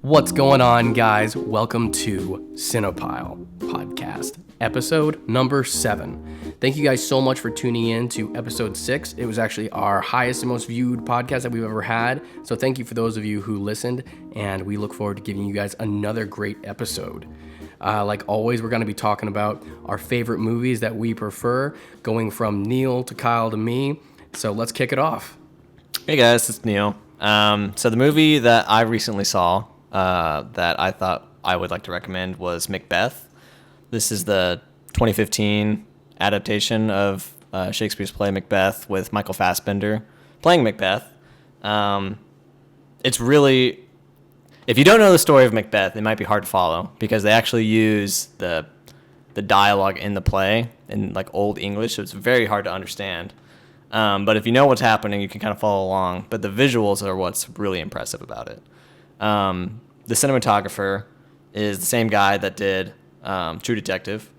What's going on, guys? Welcome to Cine Pile podcast, episode number 7. Thank you guys so much for tuning in to episode 6. It was actually our highest and most viewed podcast that we've ever had. So thank you for those of you who listened, and we look forward to giving you guys another great episode. Like always, we're going to be talking about our favorite movies that we prefer, going from Neil to Kyle to me. So let's kick it off. Hey guys, it's Neil. So the movie that I recently saw that I thought I would like to recommend was Macbeth. This is the 2015 adaptation of Shakespeare's play Macbeth with Michael Fassbender playing Macbeth. It's really, if you don't know the story of Macbeth, it might be hard to follow because they actually use the dialogue in the play in like Old English, so it's very hard to understand. But if you know what's happening, you can kind of follow along. But the visuals are what's really impressive about it. The cinematographer is the same guy that did True Detective.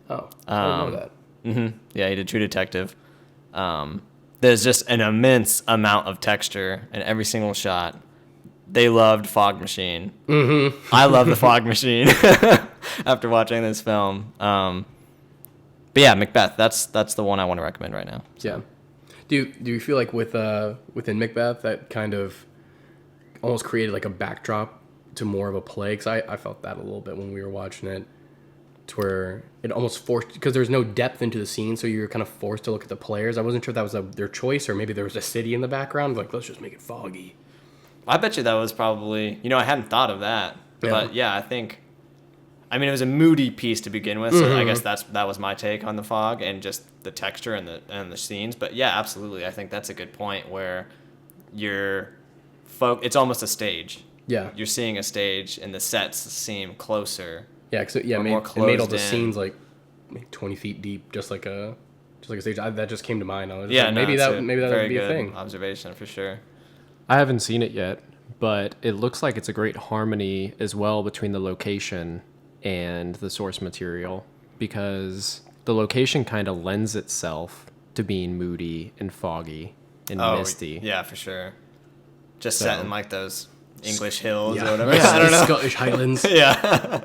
Oh, I didn't know that. Mm-hmm. Yeah, he did True Detective. There's just an immense amount of texture in every single shot. They loved Fog Machine. Mm-hmm. I love the Fog Machine after watching this film. But yeah, Macbeth, that's the one I want to recommend right now. So. Yeah. Do you feel like within Macbeth that kind of almost created like a backdrop to more of a play? Because I felt that a little bit when we were watching it, to where it almost forced, because there's no depth into the scene, so you're kind of forced to look at the players. I wasn't sure if that was their choice, or maybe there was a city in the background, like let's just make it foggy. I bet you that was probably, I hadn't thought of that. Yeah. But yeah, it was a moody piece to begin with, so mm-hmm. I guess that was my take on the fog and just the texture and the scenes. But yeah, absolutely, I think that's a good point where it's almost a stage. Yeah, you're seeing a stage, and the sets seem closer. Yeah, it made all the scenes like 20 feet deep, just like a stage. That just came to mind. I was maybe that would be a thing. Observation for sure. I haven't seen it yet, but it looks like it's a great harmony as well between the location and the source material, because the location kind of lends itself to being moody and foggy and misty. Yeah, for sure. Just set in like those English hills or whatever. Yeah, I don't know. Scottish Highlands. Yeah.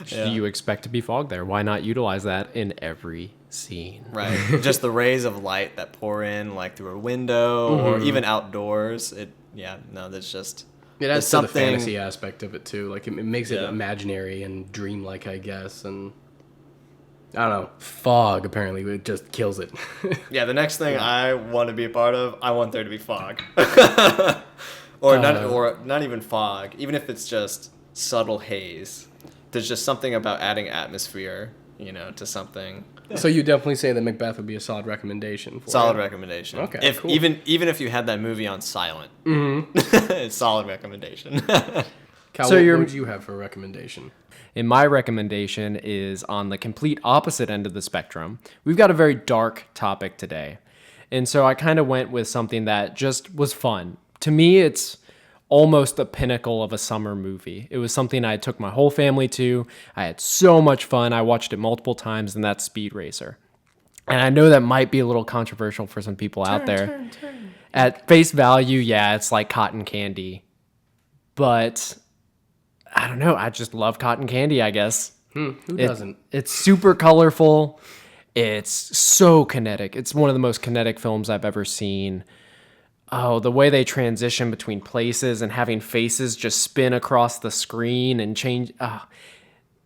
You expect to be fog there. Why not utilize that in every scene? Right. Just the rays of light that pour in like through a window or even outdoors. There's just... It adds to the fantasy aspect of it too. Like it makes it imaginary and dreamlike, I guess. And I don't know, fog apparently it just kills it. Yeah, the next thing I want to be a part of, I want there to be fog, or not even fog. Even if it's just subtle haze, there's just something about adding atmosphere, to something. So you definitely say that Macbeth would be a solid recommendation for Solid recommendation. Okay, cool. Even if you had that movie on silent, it's solid recommendation. Cal, what would you have for a recommendation? And my recommendation is on the complete opposite end of the spectrum. We've got a very dark topic today. And so I kind of went with something that just was fun. To me, it's almost the pinnacle of a summer movie. It was something I took my whole family to. I had so much fun. I watched it multiple times, and that's Speed Racer. And I know that might be a little controversial for some people out there. At face value, yeah, it's like cotton candy. But I don't know. I just love cotton candy, I guess. Who doesn't? It's super colorful. It's so kinetic. It's one of the most kinetic films I've ever seen. Oh, the way they transition between places and having faces just spin across the screen and change.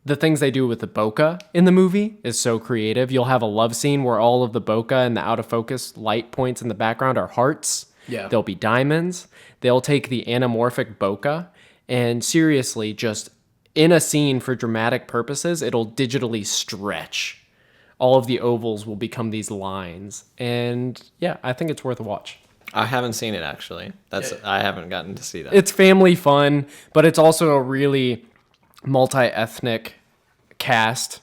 The things they do with the bokeh in the movie is so creative. You'll have a love scene where all of the bokeh and the out of focus light points in the background are hearts. Yeah. There'll be diamonds. They'll take the anamorphic bokeh and seriously just in a scene for dramatic purposes, it'll digitally stretch. All of the ovals will become these lines. And yeah, I think it's worth a watch. I haven't seen it actually. I haven't gotten to see that. It's family fun, but it's also a really multi-ethnic cast,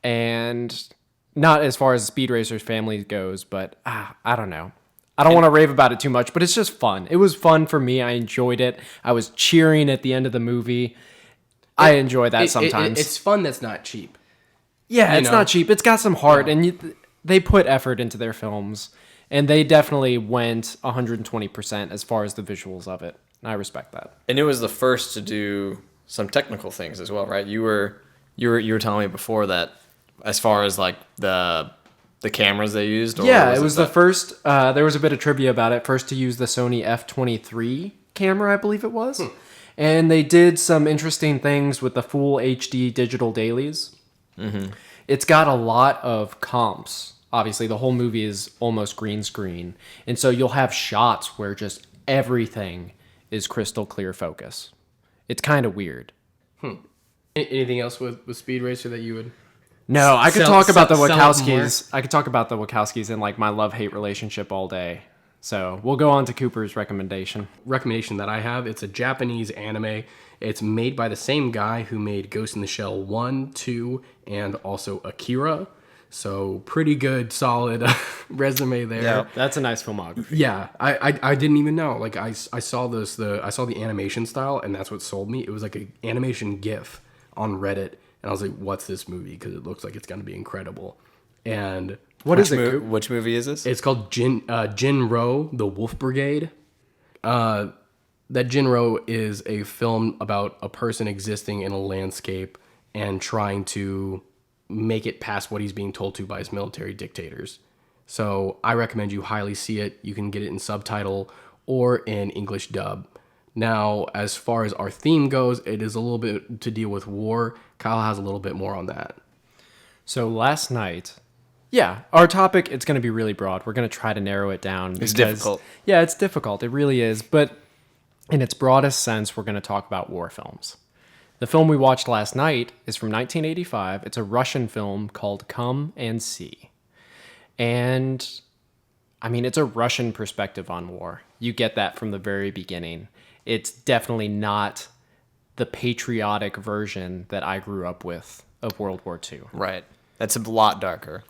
and not as far as Speed Racer's family goes, but I don't know. I don't want to rave about it too much, but it's just fun. It was fun for me. I enjoyed it. I was cheering at the end of the movie. I enjoy that sometimes. It's fun that's not cheap. Yeah, it's not cheap. It's got some heart, and they put effort into their films. And they definitely went 120% as far as the visuals of it. And I respect that. And it was the first to do some technical things as well, right? You were telling me before that as far as like the cameras they used. Or Yeah, it was the first. There was a bit of trivia about it. First to use the Sony F23 camera, I believe it was. And they did some interesting things with the full HD digital dailies. Mm-hmm. It's got a lot of comps. Obviously, the whole movie is almost green screen. And so you'll have shots where just everything is crystal clear focus. It's kind of weird. Anything else with Speed Racer that you would... No, I could talk about the sell it Wachowskis. I could talk about the Wachowskis and like my love-hate relationship all day. So we'll go on to Cooper's recommendation. Recommendation that I have, it's a Japanese anime. It's made by the same guy who made Ghost in the Shell 1, 2, and also Akira. So pretty good, solid resume there. Yeah, that's a nice filmography. Yeah, I didn't even know. Like I saw I saw the animation style, and that's what sold me. It was like an animation GIF on Reddit, and I was like, "What's this movie?" Because it looks like it's going to be incredible. And which movie is this? It's called Jin Roh, the Wolf Brigade. That Jin Roh is a film about a person existing in a landscape and trying to make it past what he's being told to by his military dictators. So I recommend you highly see it. You can get it in subtitle or in English dub. Now, as far as our theme goes, it is a little bit to deal with war. Kyle has a little bit more on that. So last night, our topic, it's going to be really broad. We're going to try to narrow it down. It's difficult. Yeah, it's difficult. It really is. But in its broadest sense, we're going to talk about war films. The film we watched last night is from 1985. It's a Russian film called Come and See. And, I mean, it's a Russian perspective on war. You get that from the very beginning. It's definitely not the patriotic version that I grew up with of World War II. Right. That's a lot darker.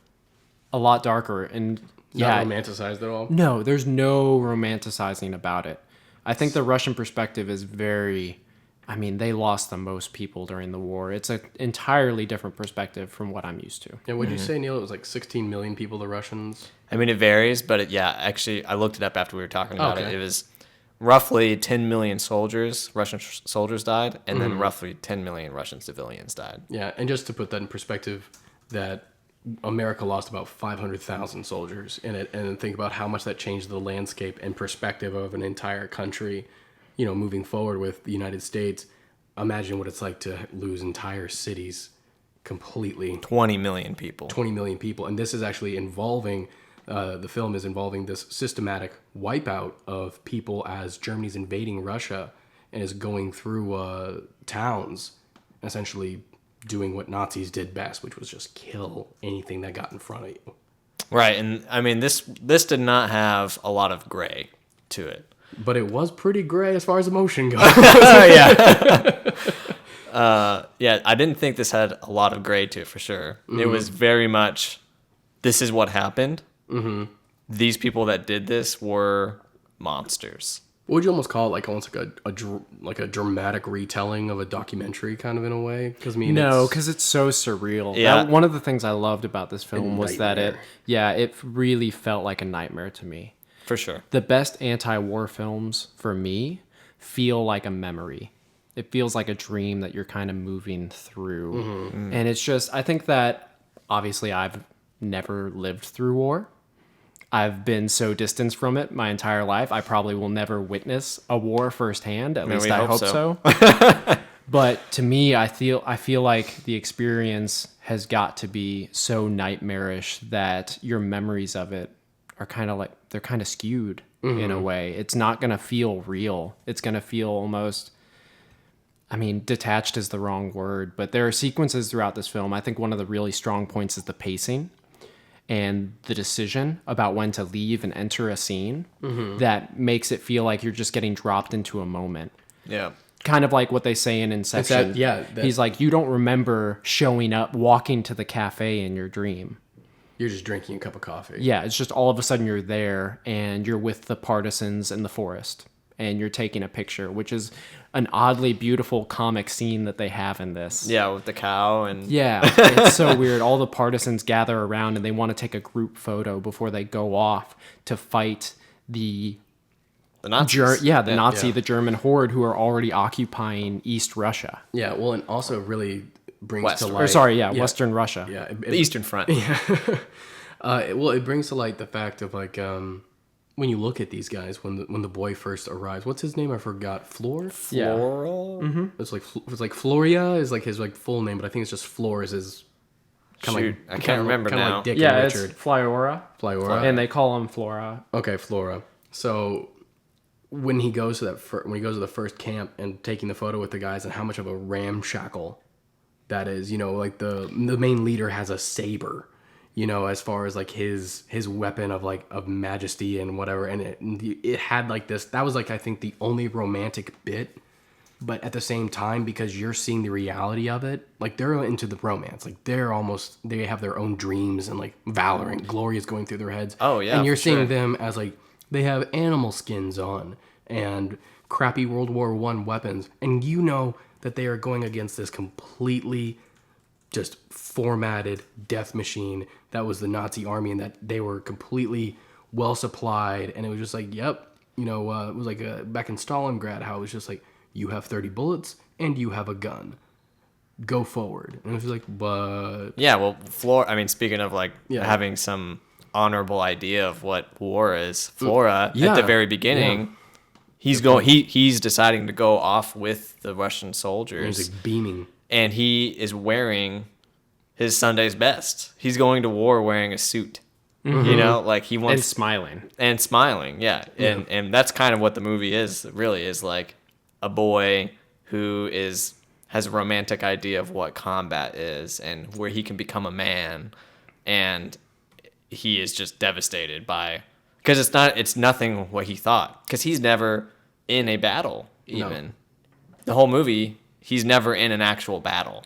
A lot darker. And, Not romanticized at all? No, there's no romanticizing about it. I think the Russian perspective is very... I mean, they lost the most people during the war. It's an entirely different perspective from what I'm used to. Yeah, what'd you say, Neil? It was like 16 million people, the Russians? I mean, it varies, but actually, I looked it up after we were talking about Okay. it. It was roughly 10 million Russian soldiers died, and then roughly 10 million Russian civilians died. Yeah, and just to put that in perspective, that America lost about 500,000 soldiers in it, and think about how much that changed the landscape and perspective of an entire country. You know, moving forward with the United States, imagine what it's like to lose entire cities completely. 20 million people. 20 million people. And this is actually involving, the film is involving this systematic wipeout of people as Germany's invading Russia and is going through towns, essentially doing what Nazis did best, which was just kill anything that got in front of you. Right, and I mean, this did not have a lot of gray to it. But it was pretty gray as far as emotion goes. Yeah, I didn't think this had a lot of gray to it for sure. Mm-hmm. It was very much, this is what happened. Mm-hmm. These people that did this were monsters. What would you almost call it? Like almost like a dramatic retelling of a documentary, kind of in a way. Because it's so surreal. Yeah. One of the things I loved about this film was that it really felt like a nightmare to me. For sure. The best anti-war films, for me, feel like a memory. It feels like a dream that you're kind of moving through. Mm-hmm. And it's just, I think that, obviously, I've never lived through war. I've been so distanced from it my entire life. I probably will never witness a war firsthand. At least I hope so. But to me, I feel like the experience has got to be so nightmarish that your memories of it are they're kind of skewed in a way. It's not going to feel real. It's going to feel almost, I mean, detached is the wrong word, but there are sequences throughout this film. I think one of the really strong points is the pacing and the decision about when to leave and enter a scene that makes it feel like you're just getting dropped into a moment. Yeah. Kind of like what they say in Inception. He's like, you don't remember showing up, walking to the cafe in your dream. You're just drinking a cup of coffee. Yeah, it's just all of a sudden you're there and you're with the partisans in the forest and you're taking a picture, which is an oddly beautiful comic scene that they have in this. Yeah, with the cow and... Yeah, it's so weird. All the partisans gather around and they want to take a group photo before they go off to fight the the Nazis. the German horde who are already occupying East Russia. Yeah, well, and also it really brings West, to or light. Western Russia. Yeah, The Eastern Front. it brings to light the fact of like when you look at these guys when the boy first arrives. What's his name? I forgot. Floral? Mm-hmm. It's like Floria is like his like full name, but I think it's just Floor is his Shoot, I can't remember now. Like Dick Yeah, and it's Richard. Flyora. Flyora. And they call him Flora. Okay, Flora. So when he goes to the first camp and taking the photo with the guys, and how much of a ramshackle that is, like the main leader has a saber, as far as like his weapon of majesty and whatever, and it had like this. That was like I think the only romantic bit. But at the same time, because you're seeing the reality of it, like they're into the romance, like they have their own dreams and like valor and glory is going through their heads. Oh yeah, and you're seeing them as like they have animal skins on and crappy World War I weapons, and that they are going against this completely just formatted death machine that was the Nazi army, and that they were completely well supplied, and it was just like, yep, it was like back in Stalingrad, how it was just like, you have 30 bullets and you have a gun. Go forward. And it was like, but yeah, well, speaking of like having some honorable idea of what war is, Flora at the very beginning, he's deciding to go off with the Russian soldiers. And he's like beaming, and he is wearing his Sunday's best. He's going to war wearing a suit. Mm-hmm. Like he wants and smiling, yeah. And that's kind of what the movie is. Really, is like a boy who has a romantic idea of what combat is and where he can become a man, and he is just devastated because it's nothing what he thought, because he's never in a battle even. The whole movie, he's never in an actual battle.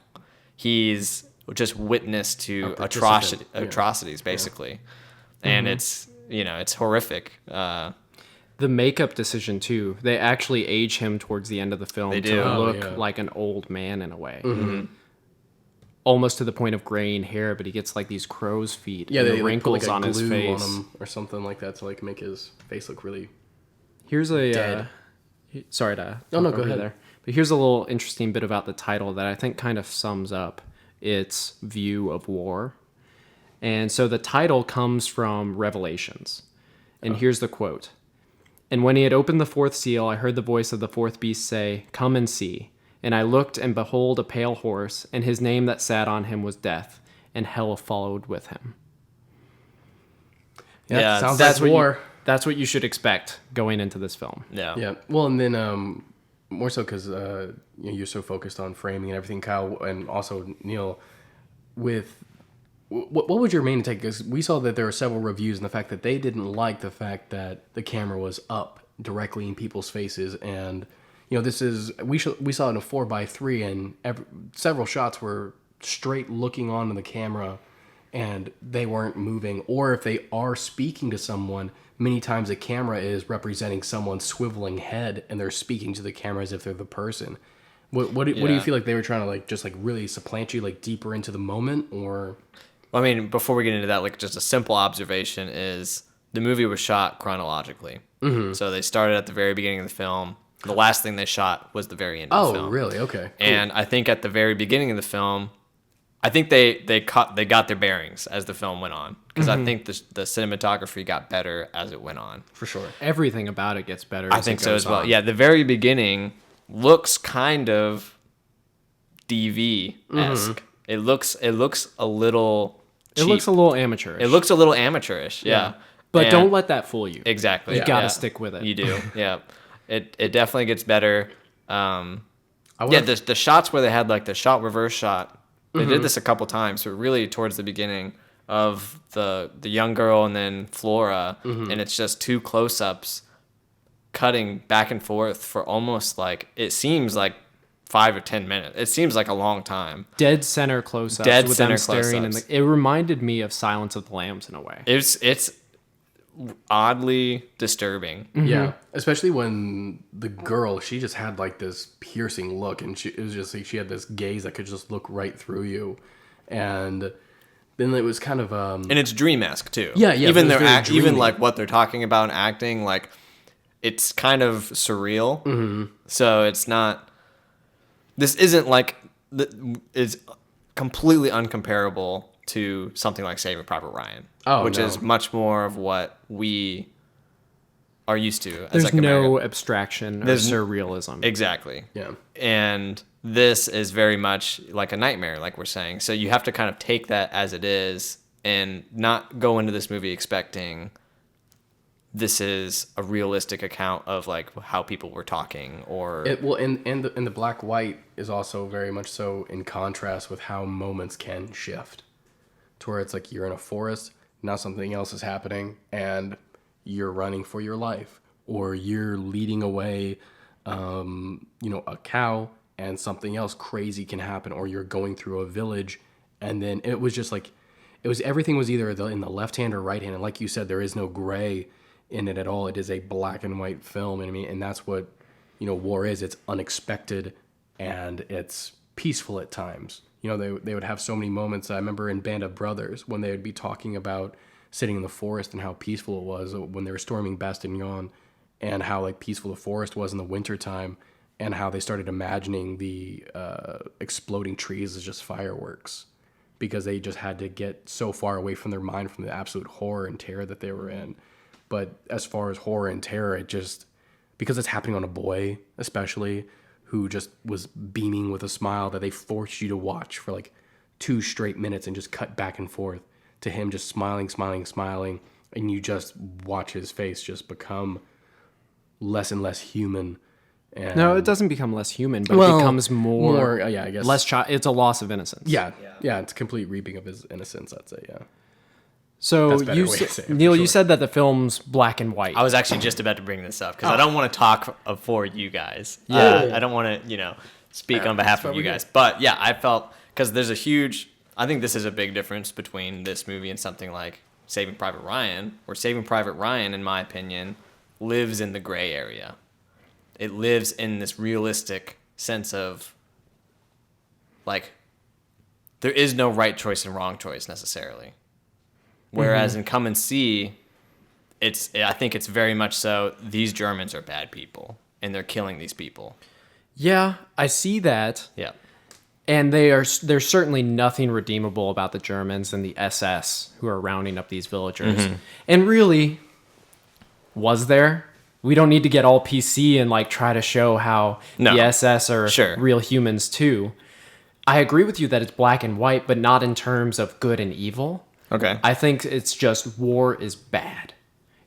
He's just witness to atrocities basically. And it's horrific. The makeup decision too. They actually age him towards the end of the film to look like an old man in a way. Mm-hmm. Almost to the point of graying hair, but he gets like these crow's feet. Yeah, and the wrinkles on his face on him or something like that to like make his face look really. Here's a dead. Sorry to go ahead there. But here's a little interesting bit about the title that I think kind of sums up its view of war. And so the title comes from Revelations. And here's the quote. "And when he had opened the fourth seal, I heard the voice of the fourth beast say, 'Come and see.' And I looked, and behold, a pale horse, and his name that sat on him was Death, and hell followed with him." Yeah, sounds like war. That's what you should expect going into this film. Yeah. Yeah. Well, and then more so because you're so focused on framing and everything, Kyle, and also Neil, with what was your main take? Because we saw that there were several reviews, and the fact that they didn't like the fact that the camera was up directly in people's faces, and this is we saw it in a 4:3, and several shots were straight looking onto the camera, and they weren't moving, or if they are speaking to someone, many times the camera is representing someone's swiveling head, and they're speaking to the camera as if they're the person. What do you feel like they were trying to like just like really supplant you like deeper into the moment, or? Well, I mean, before we get into that, like just a simple observation is the movie was shot chronologically. Mm-hmm. So they started at the very beginning of the film. The last thing they shot was the very end of the film. Oh, really? Okay. Cool. And I think at the very beginning of the film, I think they got their bearings as the film went on, because I think the cinematography got better as it went on. For sure. Everything about it gets better. I think so as well. Yeah, the very beginning looks kind of DV-esque. Mm-hmm. It looks a little cheap. It looks a little amateurish. It looks a little amateurish, yeah. But don't let that fool you. Exactly. You gotta stick with it. You do, yeah. It definitely gets better. The shots where they had like the shot reverse shot, they did this a couple times, but really towards the beginning of the young girl and then Flora, and it's just two close-ups cutting back and forth for almost like, it seems like 5 or 10 minutes. It seems like a long time. Dead center close-ups. With them staring it reminded me of Silence of the Lambs in a way. It's oddly disturbing. Mm-hmm. Yeah, especially when the girl, she just had like this piercing look, and it was just like she had this gaze that could just look right through you, and then it was kind of and it's dream-esque too. Yeah. Even even like what they're talking about and acting, like it's kind of surreal. So it's not. This isn't like it's completely uncomparable to something like Saving Private Ryan, which is much more of what we are used to. There's like no abstraction or surrealism. Exactly. Yeah. And this is very much like a nightmare, like we're saying. So you have to kind of take that as it is and not go into this movie expecting this is a realistic account of like how people were talking or and the black white is also very much so in contrast with how moments can shift to where it's like you're in a forest, now something else is happening and you're running for your life, or you're leading away a cow and something else crazy can happen, or you're going through a village. And then it was just like everything was either in the left hand or right hand, and like you said, there is no gray in it at all. It is a black and white film, and I mean, and that's what war is. It's unexpected and it's peaceful at times. They would have so many moments. I remember in Band of Brothers when they would be talking about sitting in the forest and how peaceful it was when they were storming Bastignon, and how like peaceful the forest was in the wintertime, and how they started imagining the exploding trees as just fireworks, because they just had to get so far away from their mind from the absolute horror and terror that they were in. But as far as horror and terror, it just, because it's happening on a boy, especially, who just was beaming with a smile that they forced you to watch for like 2 straight minutes and just cut back and forth to him just smiling, and you just watch his face just become less and less human. And No, it doesn't become less human, but it becomes more I guess. less it's a loss of innocence. Yeah, it's a complete reaping of his innocence, I'd say, yeah. So That's a better way to say it, Neil, for you sure. said that the film's black and white. I was actually just about to bring this up because I don't want to talk for you guys. Yeah. I don't want to, speak on behalf of you guys. But yeah, I felt, because there's I think this is a big difference between this movie and something like Saving Private Ryan, where Saving Private Ryan, in my opinion, lives in the gray area. It lives in this realistic sense of, like, there is no right choice and wrong choice necessarily. Whereas in Come and See, I think it's very much so, these Germans are bad people and they're killing these people. Yeah, I see that. Yeah. And there's certainly nothing redeemable about the Germans and the SS who are rounding up these villagers. And really, was there? We don't need to get all PC and like try to show how the SS are real humans too. I agree with you that it's black and white, but not in terms of good and evil. Okay. I think it's just war is bad.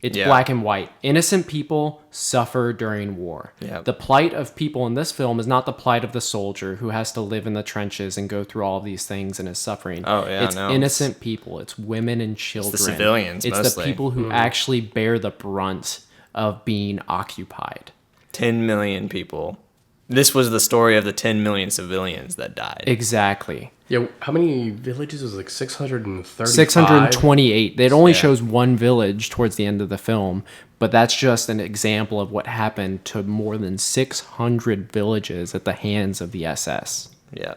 It's black and white. Innocent people suffer during war. Yeah. The plight of people in this film is not the plight of the soldier who has to live in the trenches and go through all of these things and is suffering. Oh, yeah, it's innocent people. It's women and children. It's the civilians, It's mostly. the people who actually bear the brunt of being occupied. 10 million people. This was the story of the 10 million civilians that died. Exactly. Yeah, how many villages? It was like 635? 628. It only shows one village towards the end of the film, but that's just an example of what happened to more than 600 villages at the hands of the SS. Yeah.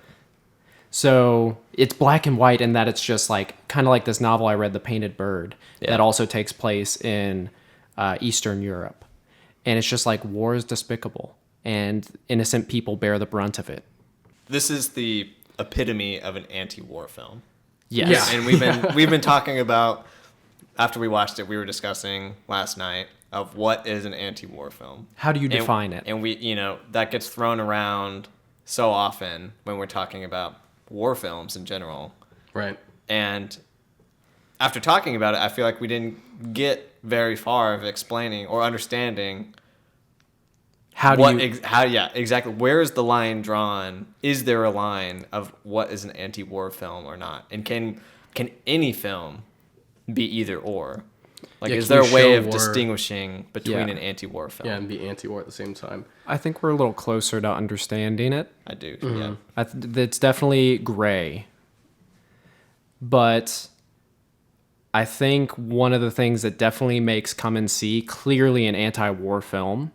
So it's black and white in that it's just like, kind of like this novel I read, The Painted Bird, that also takes place in Eastern Europe. And it's just like, war is despicable, and innocent people bear the brunt of it. This is the epitome of an anti-war film. Yes. Yeah. And we've been talking about, after we watched it, we were discussing last night of what is an anti-war film. How do you define it? And we, that gets thrown around so often when we're talking about war films in general. Right. And after talking about it, I feel like we didn't get very far of explaining or understanding exactly. Where is the line drawn? Is there a line of what is an anti-war film or not? And can any film be either or? Like, is there a way of distinguishing between an anti-war film? Yeah, and be anti-war at the same time. I think we're a little closer to understanding it. I do, yeah. It's definitely gray. But I think one of the things that definitely makes Come and See clearly an anti-war film,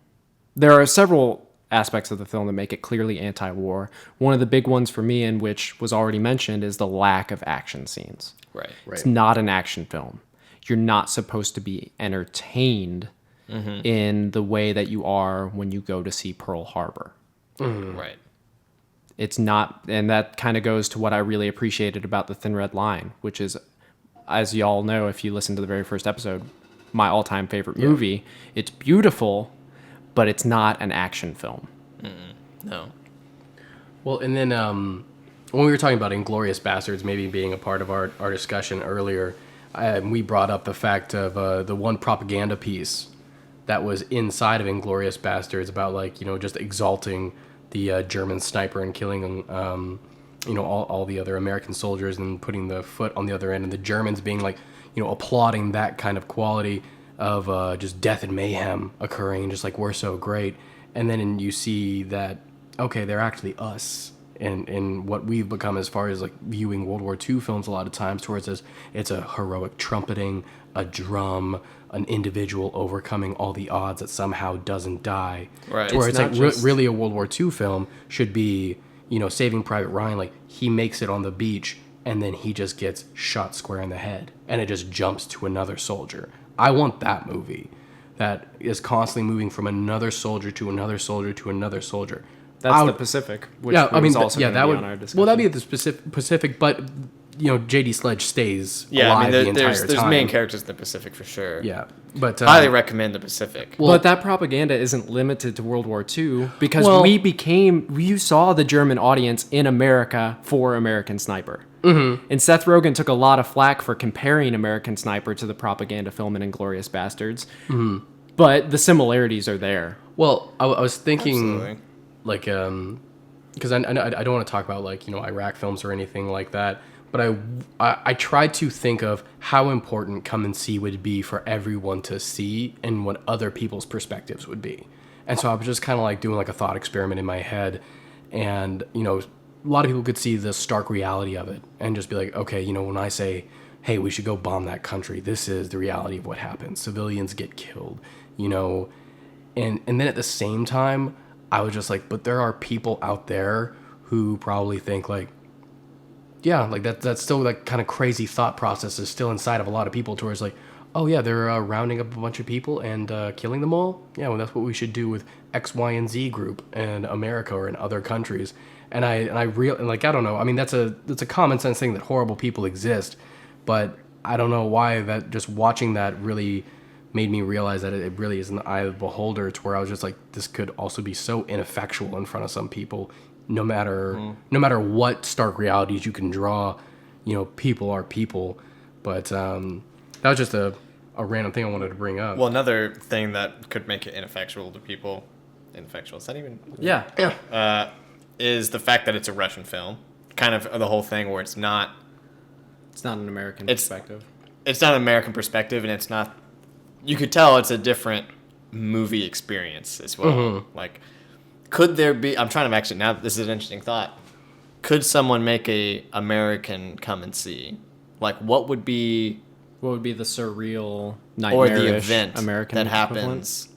there are several aspects of the film that make it clearly anti-war. One of the big ones for me, and which was already mentioned, is the lack of action scenes. Right. It's not an action film. You're not supposed to be entertained in the way that you are when you go to see Pearl Harbor. Right. It's not, and that kind of goes to what I really appreciated about The Thin Red Line, which is, as y'all know, if you listen to the very first episode, my all-time favorite movie. It's beautiful, but it's not an action film. No. Well, and then when we were talking about Inglourious Bastards maybe being a part of our discussion earlier, we brought up the fact of the one propaganda piece that was inside of Inglourious Bastards about, like, you know, just exalting the German sniper and killing you know, all the other American soldiers and putting the foot on the other end, and the Germans being like, you know, applauding that kind of quality of just death and mayhem occurring, just like, we're so great. And then you see that, okay, they're actually us, and what we've become as far as like viewing World War II films a lot of times towards this, it's a heroic trumpeting, a drum, an individual overcoming all the odds that somehow doesn't die. Right. To where It's it's like not just- really a World War II film should be, you know, Saving Private Ryan, like, he makes it on the beach and then he just gets shot square in the head and it just jumps to another soldier. I want that movie that is constantly moving from another soldier to another soldier to another soldier. That's the Pacific, which Yeah, I mean, was also yeah, gonna that be would. on our discussion. Well, that'd be the Pacific, but you know, J.D. Sledge stays Yeah, alive I mean, the entire there's time. main characters in the Pacific for sure. Yeah, but Highly recommend the Pacific. well- But that propaganda isn't limited to World War II, because Well- you saw the German audience in America for American Sniper. Mm-hmm. And Seth Rogen took a lot of flack for comparing American Sniper to the propaganda film in Inglourious Bastards. Mm-hmm. But the similarities are there. Well, I was thinking, Absolutely. like, because I don't want to talk about, like, you know, Iraq films or anything like that, but I tried to think of how important Come and See would be for everyone to see and what other people's perspectives would be. And so I was just kind of like doing like a thought experiment in my head, and, you know, a lot of people could see the stark reality of it and just be like, okay, you know, when I say, hey, we should go bomb that country, this is the reality of what happens. Civilians get killed, you know. And then at the same time, I was just like, but there are people out there who probably think like, yeah, like that's still like kind of crazy thought process is still inside of a lot of people towards like, oh yeah, they're rounding up a bunch of people and killing them all. Yeah, well, that's what we should do with X, Y, and Z group in America or in other countries. And I don't know. I mean, that's a common sense thing that horrible people exist, but I don't know why that just watching that really made me realize that it really is an eye of the beholder, to where I was just like, this could also be so ineffectual in front of some people, no matter what stark realities you can draw. You know, people are people. But that was just a random thing I wanted to bring up. Well, another thing that could make it ineffectual to people, is that even? Yeah. Is the fact that it's a Russian film. Kind of the whole thing where it's not an American It's- perspective. it's not an American perspective, and it's not. You could tell it's a different movie experience as well. Mm-hmm. Like, could there be? I'm trying to actually now. This is an interesting thought. Could someone make a American Come and See? Like, what would be What would be the surreal, or nightmarish the event American that equivalent? happens?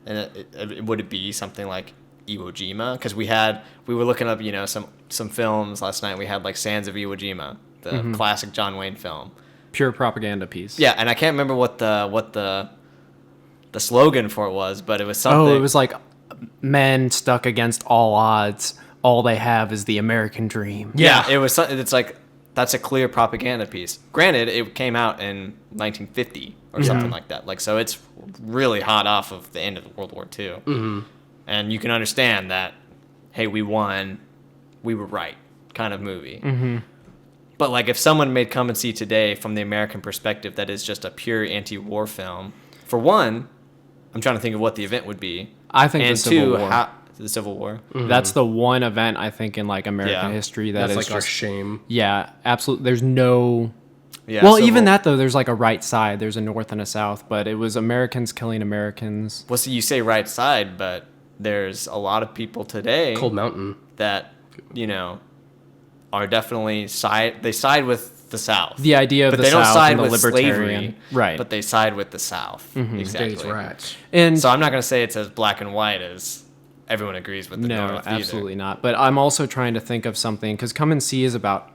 And would it be something like Iwo Jima? Because we were looking up, you know, some films last night. We had like Sands of Iwo Jima, the classic John Wayne film. Pure propaganda piece. Yeah, and I can't remember what the slogan for it was, but it was something. Oh, it was like men stuck against all odds. All they have is the American dream. Yeah, it was something. It's like that's a clear propaganda piece. Granted, it came out in 1950 or something like that. Like, so it's really hot off of the end of World War II, and you can understand that. Hey, we won, we were right, kind of movie. But like, if someone made Come and See today from the American perspective, that is just a pure anti-war film. For one, I'm trying to think of what the event would be. I think And the Civil two, War. the Civil War. That's the one event I think in like American Yeah. history that that's is like our just shame. yeah, absolutely. There's no. Yeah, Well, Civil- even that though, there's like a right side. There's a north and a south, but it was Americans killing Americans. Well, so you say right side, but there's a lot of people today Cold Mountain. that, you know, are definitely they side with the South. The idea of but the they don't South side and the with libertarian, slavery, right? But they side with the South. Exactly. States rats. And So I'm not going to say it's as black and white as everyone agrees with the no, North absolutely either. not. But I'm also trying to think of something because Come and See is about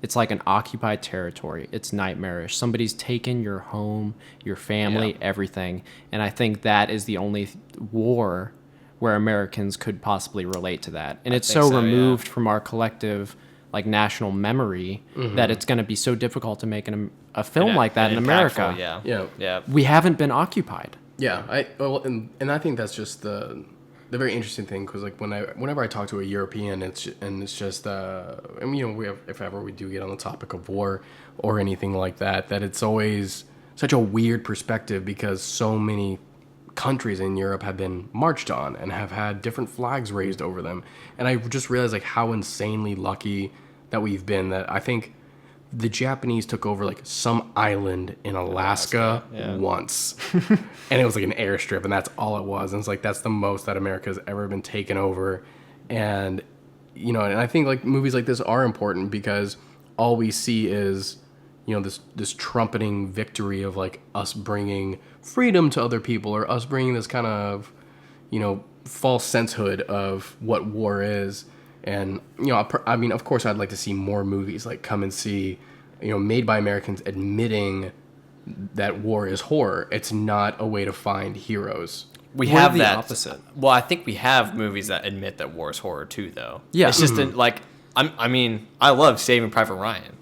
It's like an occupied territory. It's nightmarish. Somebody's taken your home, your family, everything. And I think that is the only war where Americans could possibly relate to that. And it's so removed from our collective, like, national memory that it's going to be so difficult to make a film like that in America. Yeah. We haven't been occupied. Yeah, and I think that's just the very interesting thing, because like whenever I talk to a European, it's just and you know, if ever we do get on the topic of war or anything like that it's always such a weird perspective, because so many countries in Europe have been marched on and have had different flags raised over them, and I just realized like how insanely lucky that we've been, that I think the Japanese took over like some island in Alaska once, and it was like an airstrip, and that's all it was. And it's like, that's the most that America's ever been taken over. And, you know, and I think like movies like this are important, because all we see is, you know, this trumpeting victory of like us bringing freedom to other people, or us bringing this kind of, you know, false sensehood of what war is. And, you know, I mean, of course, I'd like to see more movies like Come and See, you know, made by Americans, admitting that war is horror. It's not a way to find heroes. We have the that opposite. Well, I think we have movies that admit that war is horror too, though. Yeah. It's just like, I mean, I love Saving Private Ryan.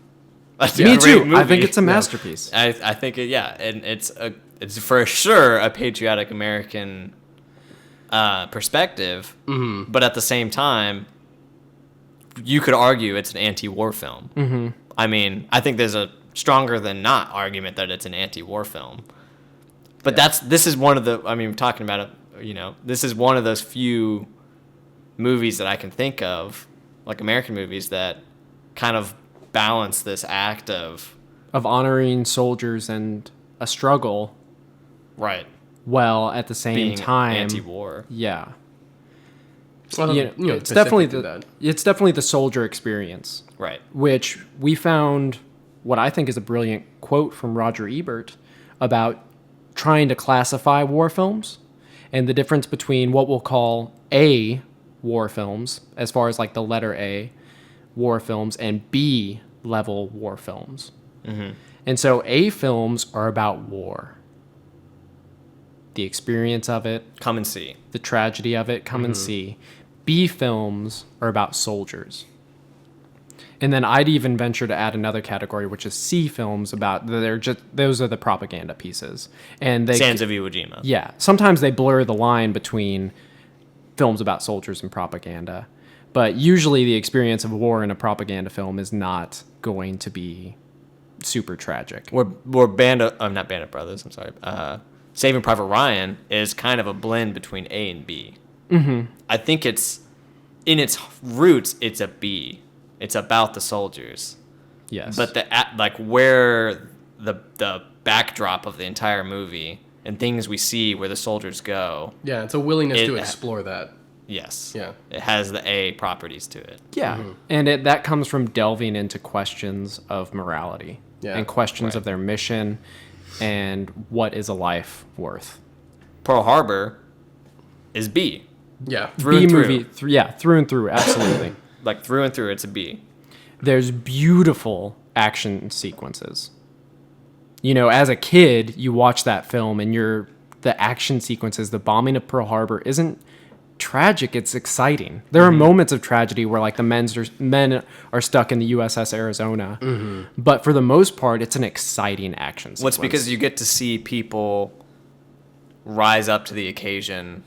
That's Me a great too. movie. I think it's a masterpiece. I think and it's for sure a patriotic American perspective, but at the same time, you could argue it's an anti-war film. Mm-hmm. I mean, I think there's a stronger than not argument that it's an anti-war film. But this is one of the, I mean, talking about it, you know, this is one of those few movies that I can think of, like American movies, that kind of balance this act of honoring soldiers and a struggle. Right. Well, at the same Being time, anti-war. Yeah. Well, You know, it's definitely the soldier experience, Right. which we found what I think is a brilliant quote from Roger Ebert about trying to classify war films and the difference between what we'll call A war films, as far as like the letter A war films, and B level war films. Mm-hmm. And so A films are about war. The experience of it. Come and See. The tragedy of it, come and see. B films are about soldiers. And then I'd even venture to add another category, which is C films, about those are the propaganda pieces. And they Sands of Iwo Jima. Yeah. Sometimes they blur the line between films about soldiers and propaganda. But usually the experience of war in a propaganda film is not going to be super tragic. We're not Band of Brothers, I'm sorry. Saving Private Ryan is kind of a blend between A and B. Mm-hmm. I think it's, in its roots, it's a B. It's about the soldiers. Yes. But where the backdrop of the entire movie and things we see where the soldiers go. Yeah, it's a willingness to explore that. Yes. Yeah. It has the A properties to it. Yeah. Mm-hmm. And that comes from delving into questions of morality and questions of their mission and what is a life worth. Pearl Harbor is B. Yeah. B movie, through and through, absolutely. Like through and through, it's a B. There's beautiful action sequences. You know, as a kid, you watch that film and the action sequences, the bombing of Pearl Harbor isn't tragic, it's exciting. There are moments of tragedy where like the men are stuck in the USS Arizona. Mm-hmm. But for the most part, it's an exciting action sequence. Well, it's because you get to see people rise up to the occasion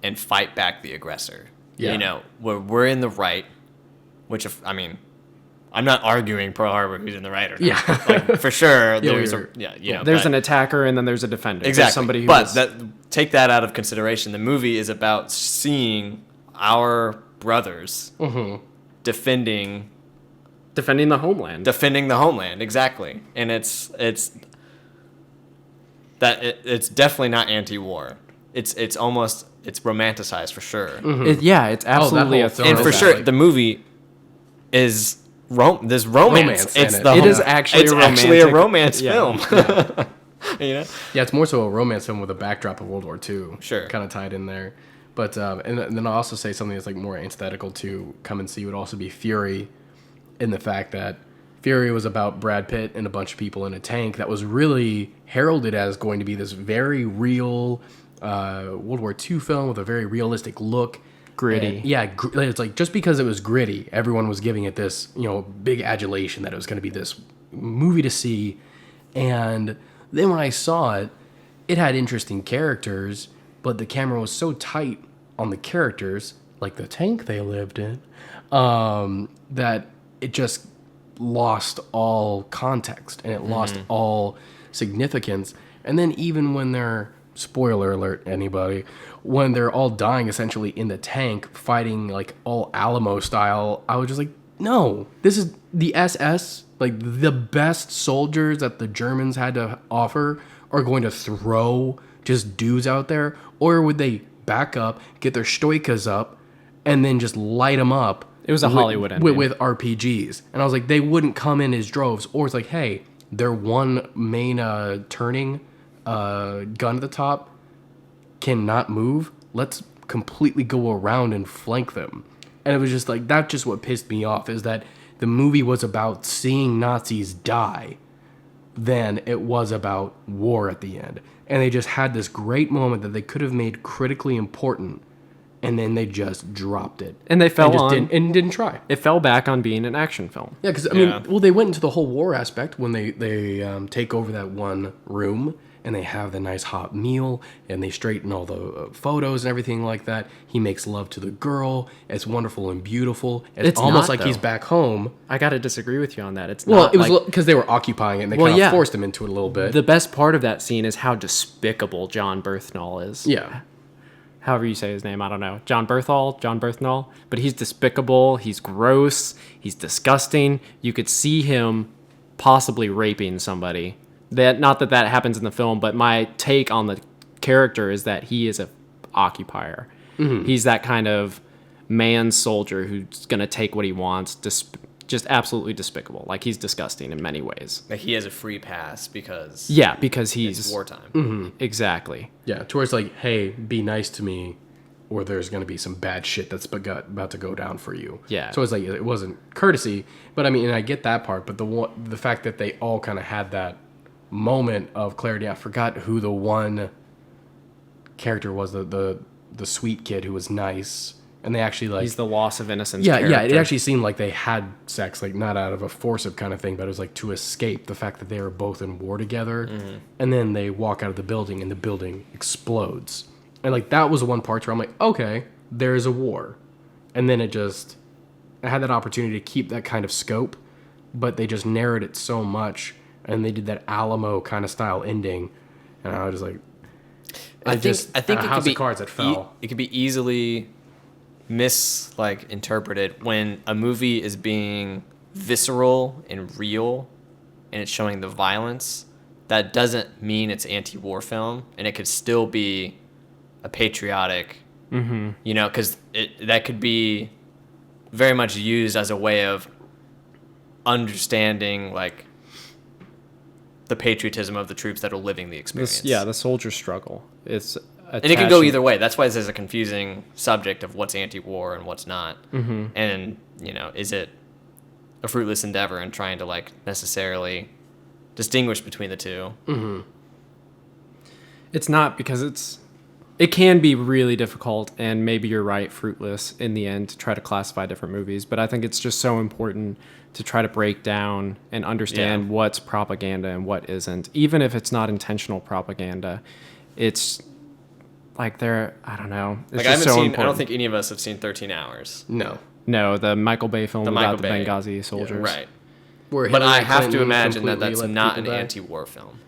and fight back the aggressor. Yeah. You know, we're in the right, which, I'm not arguing Pearl Harbor who's in the right or not. Yeah. Like, for sure, there's an attacker and then there's a defender. Exactly. There's somebody who take that out of consideration. The movie is about seeing our brothers defending the homeland. Defending the homeland, exactly. And it's definitely not anti-war. It's romanticized for sure. Mm-hmm. It's absolutely a and for sure the movie is there's romance. It is actually a romance film. Yeah. You know? Yeah, it's more so a romance film with a backdrop of World War II. Sure. Kind of tied in there. But, and then I'll also say something that's like more antithetical to Come and See would also be Fury, in the fact that Fury was about Brad Pitt and a bunch of people in a tank that was really heralded as going to be this very real World War II film with a very realistic look. Gritty. And it's like just because it was gritty, everyone was giving it this, big adulation that it was going to be this movie to see. And then when I saw it, it had interesting characters, but the camera was so tight on the characters, like the tank they lived in, that it just lost all context and it lost all significance. And then even when they're, spoiler alert, anybody, when they're all dying essentially in the tank, fighting like all Alamo style, I was just like, no, this is the SS, like the best soldiers that the Germans had to offer are going to throw just dudes out there, or would they back up, get their Stoikas up, and then just light them up? It was a Hollywood ending. With RPGs. And I was like, they wouldn't come in as droves. Or it's like, hey, their one main turning gun at the top cannot move. Let's completely go around and flank them. And it was just like, that's just what pissed me off, is that the movie was about seeing Nazis die than it was about war at the end. And they just had this great moment that they could have made critically important, and then they just dropped it. And they didn't try. It fell back on being an action film. Yeah, because, they went into the whole war aspect when they take over that one room, and they have the nice hot meal, and they straighten all the photos and everything like that. He makes love to the girl. It's wonderful and beautiful. It's almost like he's back home. I got to disagree with you on that. It's well, not it was because they were occupying it, and they kind of forced him into it a little bit. The best part of that scene is how despicable John Berthnall is. Yeah. However you say his name, I don't know. John Berthnall. But he's despicable. He's gross. He's disgusting. You could see him possibly raping somebody. Not that happens in the film, but my take on the character is that he is a occupier. Mm-hmm. He's that kind of man soldier who's going to take what he wants. Just absolutely despicable. Like, he's disgusting in many ways. Like, he has a free pass because... Yeah, because he's... wartime. Mm-hmm. Exactly. Yeah, towards like, hey, be nice to me, or there's going to be some bad shit that's about to go down for you. Yeah. So it's like, it wasn't courtesy, but I mean, and I get that part, but the fact that they all kind of had that moment of clarity. I forgot who the one character was, the sweet kid who was nice, and they actually like, he's the loss of innocence character. character. It actually seemed like they had sex, like not out of a forcive kind of thing, but it was like to escape the fact that they were both in war together. Mm-hmm. And then they walk out of the building and the building explodes, and like that was the one part where I'm like, okay, there's a war. And then I had that opportunity to keep that kind of scope, but they just narrowed it so much. And they did that Alamo kind of style ending, and I was just like, I think it House could be of Cards that fell. It could be easily interpreted when a movie is being visceral and real, and it's showing the violence. That doesn't mean it's anti-war film, and it could still be a patriotic. Mm-hmm. Because that could be very much used as a way of understanding like the patriotism of the troops that are living the experience. The soldier struggle. And it can go either way. That's why there's a confusing subject of what's anti-war and what's not. Mm-hmm. And, is it a fruitless endeavor in trying to, necessarily distinguish between the two? Mm-hmm. It's not, because it can be really difficult, and maybe you're right, fruitless in the end, to try to classify different movies. But I think it's just so important to try to break down and understand what's propaganda and what isn't. Even if it's not intentional propaganda, it's like I don't know. It's just so important. I don't think any of us have seen 13 Hours. No, the Michael Bay film about the Benghazi soldiers. Yeah, right. But I have to imagine that that's not an anti-war film.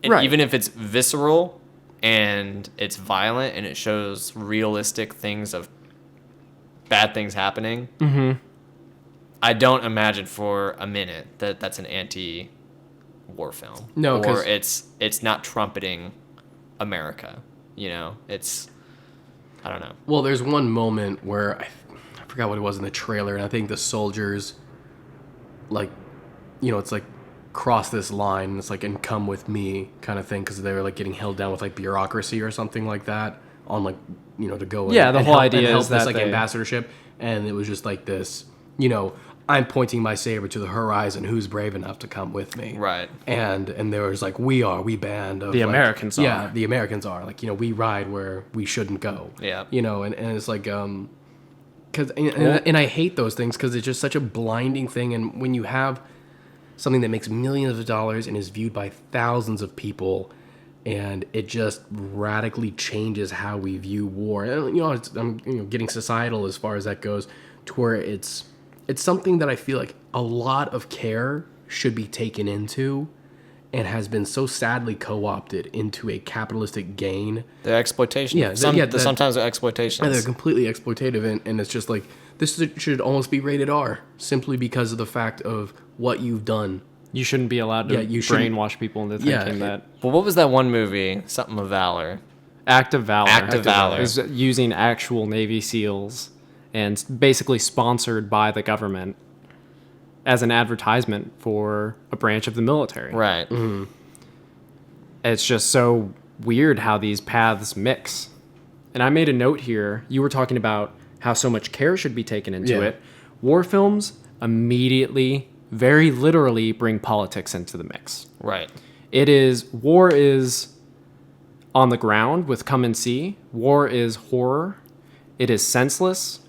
And even if it's visceral and it's violent and it shows realistic things of bad things happening, mm-hmm. I don't imagine for a minute that that's an anti-war film. No, or it's not trumpeting America. It's, I don't know. Well, there's one moment where I forgot what it was in the trailer, and I think the soldiers, it's like cross this line, and it's like, and come with me kind of thing, because they were getting held down with bureaucracy or something like that on to go. Yeah, the whole idea is this that ambassadorship, and it was just like this. I'm pointing my saber to the horizon. Who's brave enough to come with me? Right. And there was like, we band of The like, Americans yeah, are. the Americans are like, we ride where we shouldn't go. Yeah. And it's like, and I hate those things because it's just such a blinding thing. And when you have something that makes millions of dollars and is viewed by thousands of people, and it just radically changes how we view war. And, I'm getting societal as far as that goes, to where it's something that I feel like a lot of care should be taken into, and has been so sadly co-opted into a capitalistic gain. They're exploitation. Yeah, Sometimes they're exploitation. And they're completely exploitative, and it's just like, should almost be rated R, simply because of the fact of what you've done. You shouldn't be allowed to brainwash people into thinking that. Well, what was that one movie? Something of Valor. Act of Valor. Act of Valor. Is using actual Navy SEALs and basically sponsored by the government as an advertisement for a branch of the military. Right. Mm-hmm. It's just so weird how these paths mix. And I made a note here. You were talking about how so much care should be taken into it. War films immediately, very literally, bring politics into the mix. Right. War is on the ground with come and see. War is horror. It is senseless.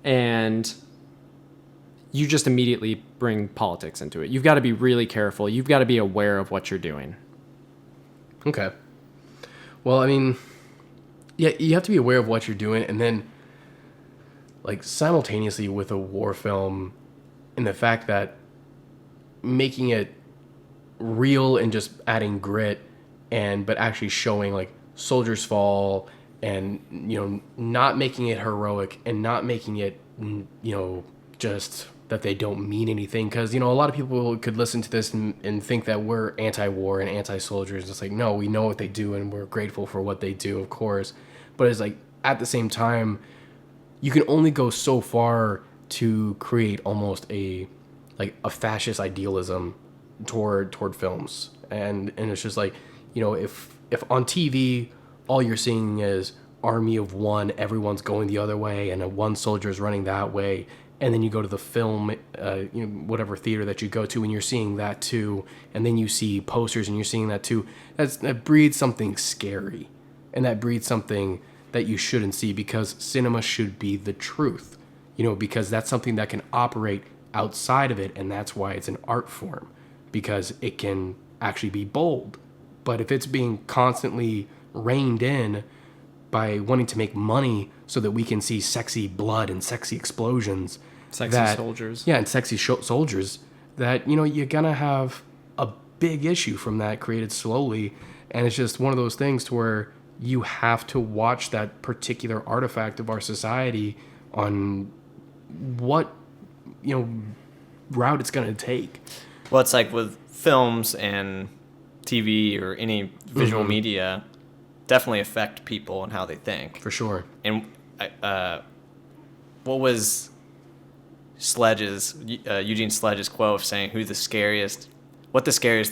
And you just immediately bring politics into it. You've got to be really careful. You've got to be aware of what you're doing. Okay. Well, I mean, yeah, you have to be aware of what you're doing, and then, like, simultaneously with a war film, and the fact that making it real and just adding grit, but actually showing, like, soldiers fall, and, not making it heroic, and not making it, just that they don't mean anything. Because, a lot of people could listen to this and think that we're anti-war and anti-soldiers. It's like, no, we know what they do, and we're grateful for what they do, of course. But it's like, at the same time, you can only go so far to create almost a fascist idealism toward films. And it's just like, if on TV all you're seeing is army of one, everyone's going the other way, and one soldier is running that way, and then you go to the film, whatever theater that you go to, and you're seeing that too, and then you see posters and you're seeing that too, that breeds something scary, and that breeds something that you shouldn't see, because cinema should be the truth, because that's something that can operate outside of it, and that's why it's an art form, because it can actually be bold. But if it's being constantly reined in by wanting to make money so that we can see sexy blood and sexy explosions, Soldiers. Yeah, and sexy soldiers, that, you're gonna have a big issue from that created slowly. And it's just one of those things to where you have to watch that particular artifact of our society on what, route it's gonna take. Well, it's like with films and TV or any visual media, definitely affect people and how they think. For sure. And what was Eugene Sledge's quote of saying what the scariest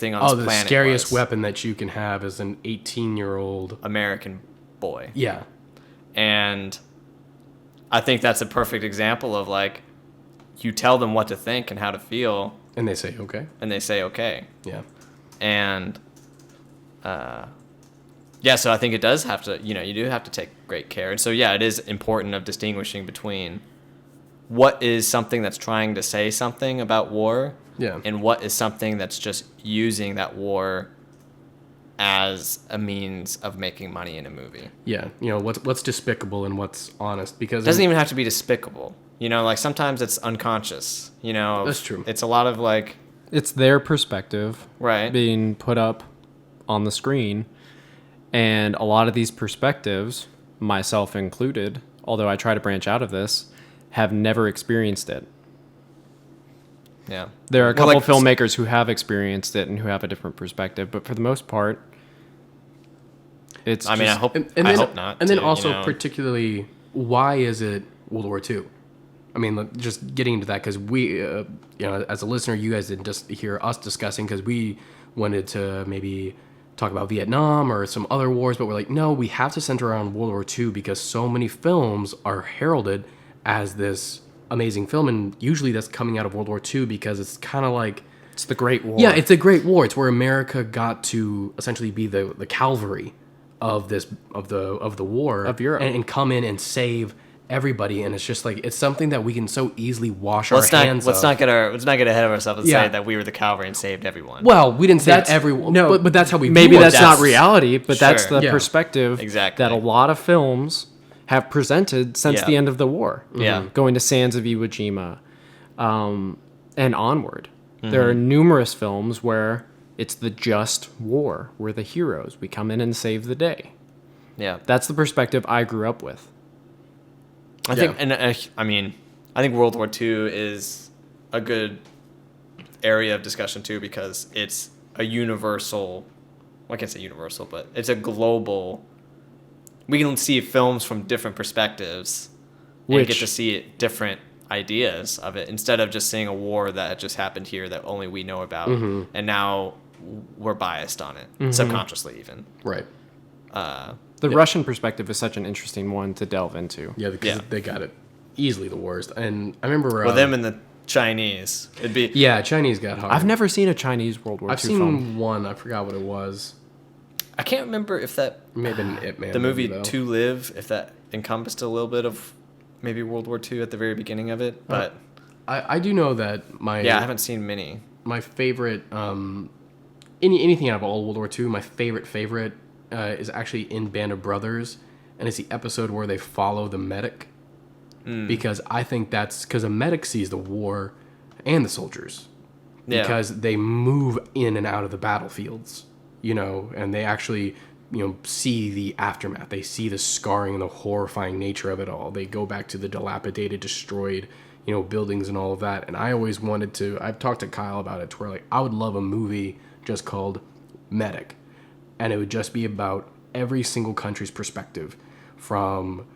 thing on this planet was? The scariest weapon that you can have is an 18-year-old American boy. Yeah. And I think that's a perfect example of, like, you tell them what to think and how to feel. And they say, okay. Yeah. And, so I think it does have to, you do have to take great care. And so, it is important of distinguishing between what is something that's trying to say something about war, and what is something that's just using that war as a means of making money in a movie. Yeah, what's despicable and what's honest, because it doesn't even have to be despicable. Like, sometimes it's unconscious. That's true. It's a lot of, like, it's their perspective, right, being put up on the screen. And a lot of these perspectives, myself included, although I try to branch out of this, have never experienced it. Yeah. There are a couple of filmmakers who have experienced it and who have a different perspective, but for the most part, it's I hope not. And then also, particularly, why is it World War II? I mean, just getting into that, because we, as a listener, you guys didn't just hear us discussing, because we wanted to maybe talk about Vietnam or some other wars, but we're like, no, we have to center around World War II, because so many films are heralded as this amazing film, and usually that's coming out of World War II because it's kind of like It's the Great War. yeah, it's a great war. It's where America got to essentially be the cavalry of the war Of Europe. and come in and save everybody. And it's just like it's something that we can so easily wash our hands. Let's not get ahead of ourselves and Yeah. say that we were the cavalry and saved everyone. Well, we didn't save That's everyone, no, but that's how we maybe view that's ourselves. not reality, but that's Sure. the Yeah. perspective Exactly. that a lot of films have presented since Yeah. the end of the war. Yeah. Going to Sands of Iwo Jima, and onward. Mm-hmm. There are numerous films where it's the just war. We're the heroes. We come in and save the day. Yeah. That's the perspective I grew up with. I think, and I mean, I think World War II is a good area of discussion too because it's a universal. Well, I can't say universal, but it's a global. We can see films from different perspectives, and get to see different ideas of it instead of just seeing a war that just happened here that only we know about, and now we're biased on it subconsciously even. Right. The Russian perspective is such an interesting one to delve into. Yeah, because they got it easily the worst. And I remember Well, them and the Chinese, it'd be Chinese got hard. I've never seen a Chinese World War II I've seen film. one. I forgot what it was. I can't remember if that Maybe an Ip Man. the movie though. To Live, if that encompassed a little bit of maybe World War II at the very beginning of it, but I do know that I haven't seen many. my favorite anything out of all World War II. My favorite is actually in Band of Brothers, and it's the episode where they follow the medic because I think that's because a medic sees the war and the soldiers because they move in and out of the battlefields, and they actually see the aftermath. They see the scarring and the horrifying nature of it all. They go back to the dilapidated, destroyed, buildings and all of that. And I always wanted to. I've talked to Kyle about it. To where I would love a movie just called Medic, and it would just be about every single country's perspective, from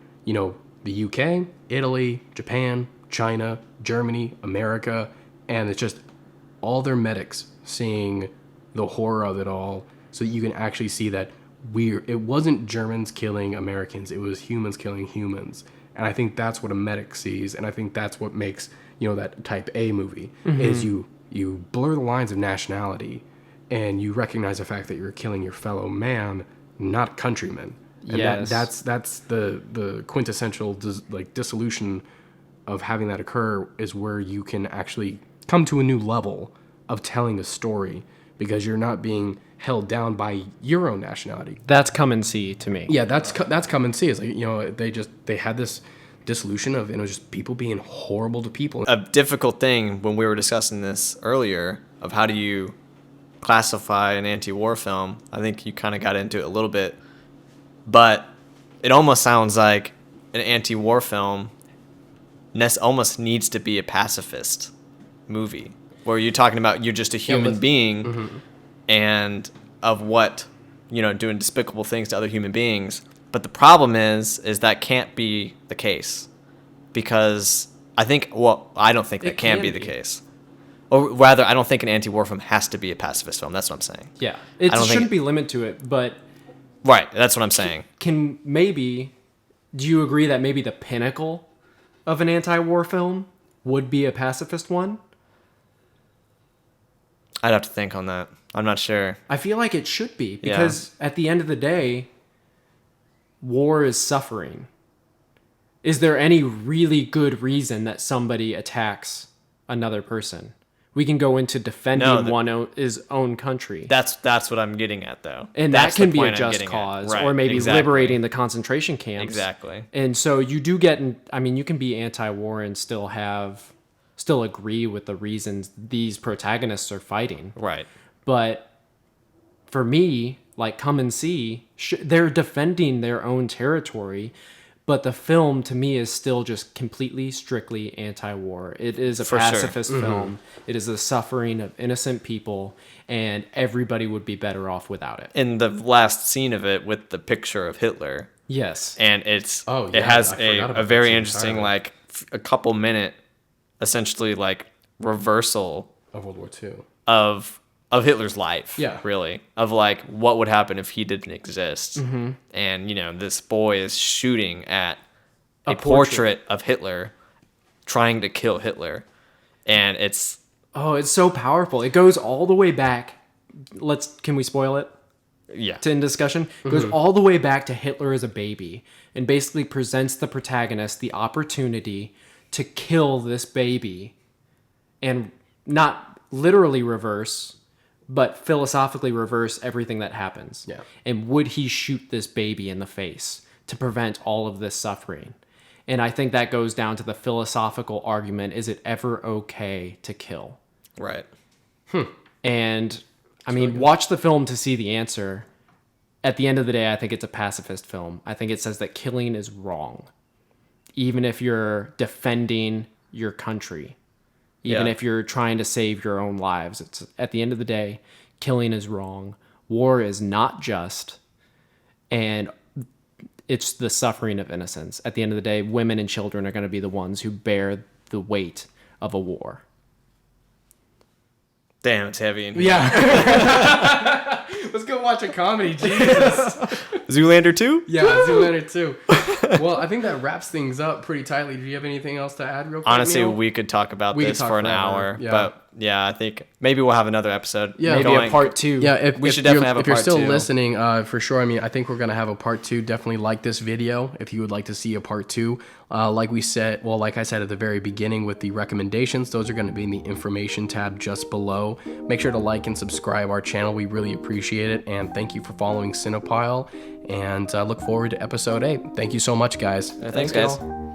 the UK, Italy, Japan, China, Germany, America, and it's just all their medics seeing the horror of it all, so that you can actually see that it wasn't Germans killing Americans, it was humans killing humans. And I think that's what a medic sees, and I think that's what makes that type A movie is you blur the lines of nationality and you recognize the fact that you're killing your fellow man, not countrymen. And Yes. that's the quintessential dissolution of having that occur, is where you can actually come to a new level of telling a story because you're not being held down by your own nationality. That's come and see to me. Yeah, that's come and see. It's like they had this dissolution of just people being horrible to people. A difficult thing when we were discussing this earlier of how do you classify an anti-war film. I think you kind of got into it a little bit, but it almost sounds like an anti-war film almost needs to be a pacifist movie, where you're talking about you're just a human being and of what doing despicable things to other human beings. But the problem is that can't be the case, because I don't think that can be the case. Or rather, I don't think an anti-war film has to be a pacifist film. That's what I'm saying. Yeah. It I don't shouldn't think- be limited to it, but Right, that's what I'm saying. do you agree that maybe the pinnacle of an anti-war film would be a pacifist one? I'd have to think on that. I'm not sure. I feel like it should be, because at the end of the day, war is suffering. Is there any really good reason that somebody attacks another person? We can go into defending his own country. That's what I'm getting at, though. And That's that can the be a point I'm just getting at. cause, Right, or maybe exactly. liberating the concentration camps. Exactly. And so you do get, you can be anti-war and still agree with the reasons these protagonists are fighting. Right. But for me, like Come and See, they're defending their own territory, but the film to me is still just completely, strictly anti-war. It is a pacifist film. It is the suffering of innocent people, and everybody would be better off without it. In the last scene of it with the picture of Hitler, Yes. and it has a very interesting a couple minute essentially reversal of World War II. of Hitler's life, Yeah. really, of what would happen if he didn't exist. And this boy is shooting at a portrait of Hitler, trying to kill Hitler, and it's so powerful. It goes all the way back. Can we spoil it? yeah. In discussion, it goes all the way back to Hitler as a baby and basically presents the protagonist the opportunity to kill this baby and not literally reverse, but philosophically reverse everything that happens. Yeah. And would he shoot this baby in the face to prevent all of this suffering? And I think that goes down to the philosophical argument, is it ever okay to kill? Right. And I mean, watch the film to see the answer. At the end of the day, I think it's a pacifist film. I think it says that killing is wrong. Even if you're defending your country, even if you're trying to save your own lives, it's at the end of the day, killing is wrong. War is not just, and it's the suffering of innocence. At the end of the day, women and children are going to be the ones who bear the weight of a war. Damn, it's heavy in here. Yeah. Let's go watch a comedy, Jesus. Zoolander 2? Yeah, Zoolander 2. Well, I think that wraps things up pretty tightly. Do you have anything else to add real quick, Honestly, Neil? we could talk about We could this talk for an forever, hour. yeah. But yeah, I think maybe we'll have another episode. Yeah. Maybe a part 2. Yeah, We should definitely have a if you're part still 2. listening, for sure. I mean, I think we're gonna have a part 2. Definitely like this video if you would like to see a part 2. Like I said at the very beginning with the recommendations, those are going to be in the information tab just below. Make sure to like and subscribe our channel. We really appreciate it, and thank you for following Cine Pile. And look forward to episode 8. Thank you so much, guys. Thanks, guys. y'all.